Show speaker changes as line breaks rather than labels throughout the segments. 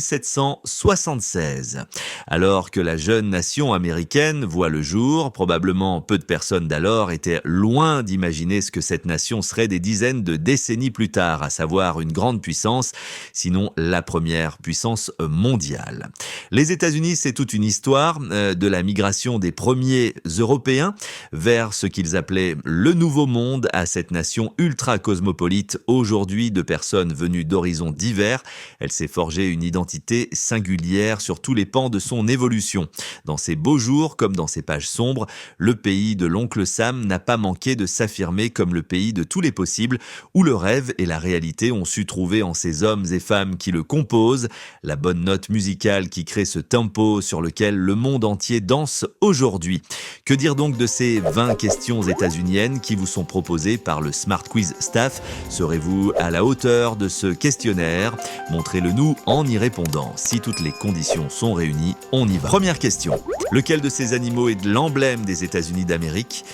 1776. Alors que la jeune nation américaine voit le jour, probablement peu de personnes d'alors étaient loin d'imaginer ce que cette nation serait des dizaines de décennies plus tard, à savoir une grande puissance, sinon la première puissance mondiale. Les États-Unis, c'est toute une histoire de la migration des premiers Européens vers ce qu'ils appelaient le Nouveau Monde, à cette nation ultra-cosmopolite, aujourd'hui de personnes venues d'horizons divers. Elle s'est forgée une identité singulière sur tous les pans de son évolution. Dans ses beaux jours comme dans ses pages sombres, le pays de l'oncle Sam n'a pas manqué de s'affirmer comme le pays de tous les possibles, où le rêve et la réalité ont su trouver en ces hommes et femmes qui le composent la bonne note musicale qui crée ce tempo sur lequel le monde entier danse aujourd'hui. Que dire donc de ces 20 questions états-uniennes qui vous sont proposées par le Smart Quiz Staff? Serez-vous à la hauteur de ce questionnaire? Montrez-le nous en y répondant. Si toutes les conditions sont réunies, on y va. Première question. Lequel de ces animaux est l'emblème des États-Unis d'Amérique?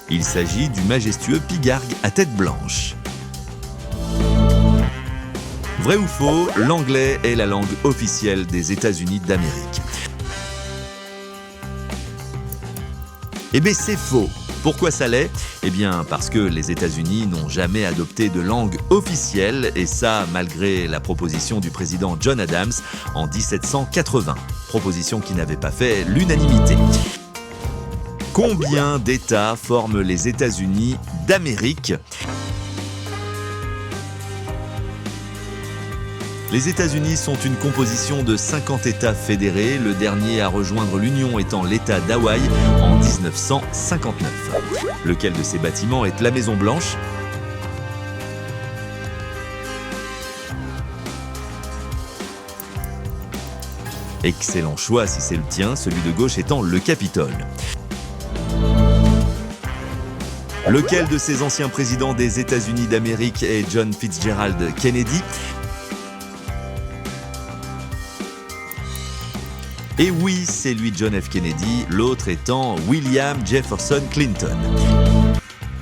Il s'agit du majestueux pigargue à tête blanche. Vrai ou faux, l'anglais est la langue officielle des États-Unis d'Amérique. Eh bien, c'est faux. Pourquoi ça l'est? Eh bien, parce que les États-Unis n'ont jamais adopté de langue officielle, et ça, malgré la proposition du président John Adams en 1780. Proposition qui n'avait pas fait l'unanimité. Combien d'États forment les États-Unis d'Amérique? Les États-Unis sont une composition de 50 États fédérés, le dernier à rejoindre l'Union étant l'État d'Hawaï en 1959. Lequel de ces bâtiments est la Maison-Blanche? Excellent choix si c'est le tien, celui de gauche étant le Capitole. Lequel de ces anciens présidents des États-Unis d'Amérique est John Fitzgerald Kennedy? Et oui, c'est lui John F. Kennedy, l'autre étant William Jefferson Clinton.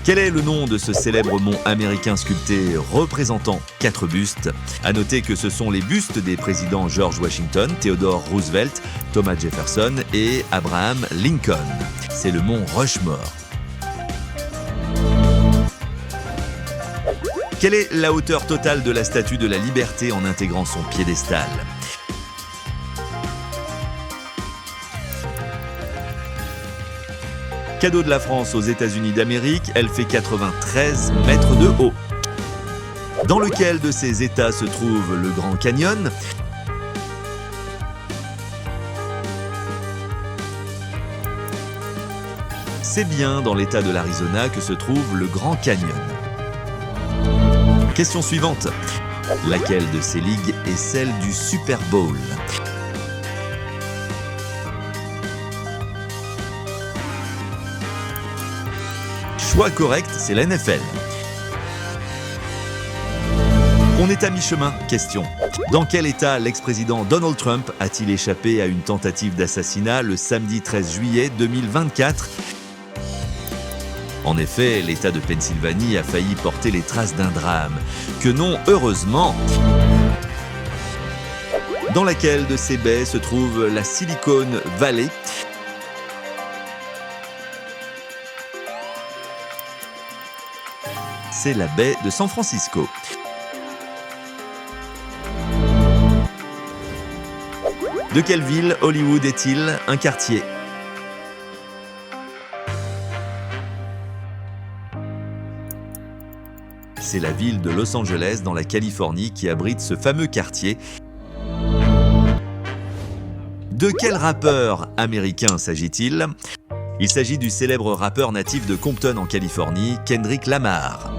Quel est le nom de ce célèbre mont américain sculpté représentant 4 bustes? À noter que ce sont les bustes des présidents George Washington, Theodore Roosevelt, Thomas Jefferson et Abraham Lincoln. C'est le mont Rushmore. Quelle est la hauteur totale de la Statue de la Liberté en intégrant son piédestal? Cadeau de la France aux États-Unis d'Amérique, elle fait 93 mètres de haut. Dans lequel de ces États se trouve le Grand Canyon? C'est bien dans l'État de l'Arizona que se trouve le Grand Canyon. Question suivante. Laquelle de ces ligues est celle du Super Bowl? Choix correct, c'est la NFL. On est à mi-chemin, question. Dans quel état l'ex-président Donald Trump a-t-il échappé à une tentative d'assassinat le samedi 13 juillet 2024? En effet, l'État de Pennsylvanie a failli porter les traces d'un drame. Que non, heureusement. Dans laquelle de ces baies se trouve la Silicon Valley? C'est la baie de San Francisco. De quelle ville Hollywood est-il un quartier? C'est la ville de Los Angeles dans la Californie qui abrite ce fameux quartier. De quel rappeur américain s'agit-il? Il s'agit du célèbre rappeur natif de Compton en Californie, Kendrick Lamar.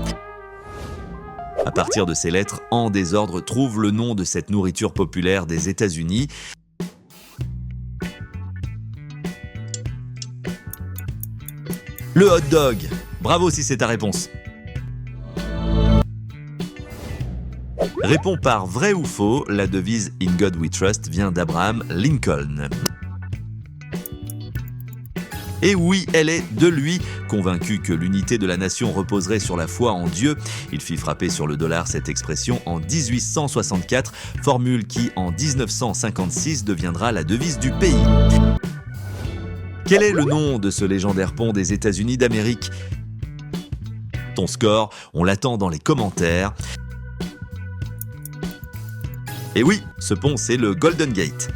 À partir de ces lettres en désordre, trouve le nom de cette nourriture populaire des États-Unis. Le hot dog. Bravo si c'est ta réponse. Réponds par vrai ou faux, la devise In God We Trust vient d'Abraham Lincoln. Et oui, elle est de lui. Convaincu que l'unité de la nation reposerait sur la foi en Dieu, il fit frapper sur le dollar cette expression en 1864, formule qui, en 1956, deviendra la devise du pays. Quel est le nom de ce légendaire pont des États-Unis d'Amérique ? Ton score, on l'attend dans les commentaires. Et oui, ce pont, c'est le Golden Gate.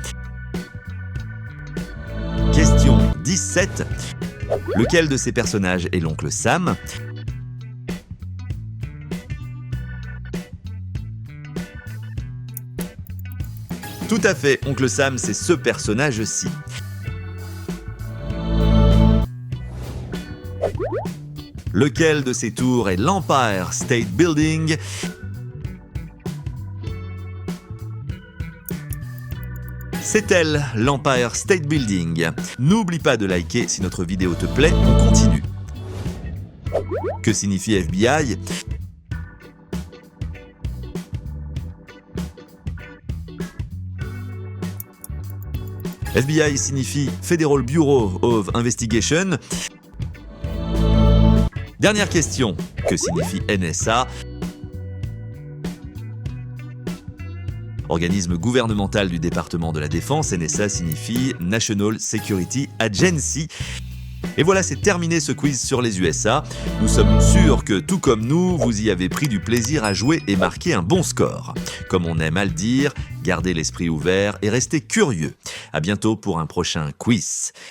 Question 17. Lequel de ces personnages est l'oncle Sam ? Tout à fait, oncle Sam, c'est ce personnage-ci. Lequel de ces tours est l'Empire State Building ? C'est elle, l'Empire State Building. N'oublie pas de liker si notre vidéo te plaît, on continue. Que signifie FBI ? FBI signifie Federal Bureau of Investigation. Dernière question, que signifie NSA ? Organisme gouvernemental du département de la Défense, NSA signifie National Security Agency. Et voilà, c'est terminé ce quiz sur les USA. Nous sommes sûrs que, tout comme nous, vous y avez pris du plaisir à jouer et marquer un bon score. Comme on aime à le dire, gardez l'esprit ouvert et restez curieux. À bientôt pour un prochain quiz.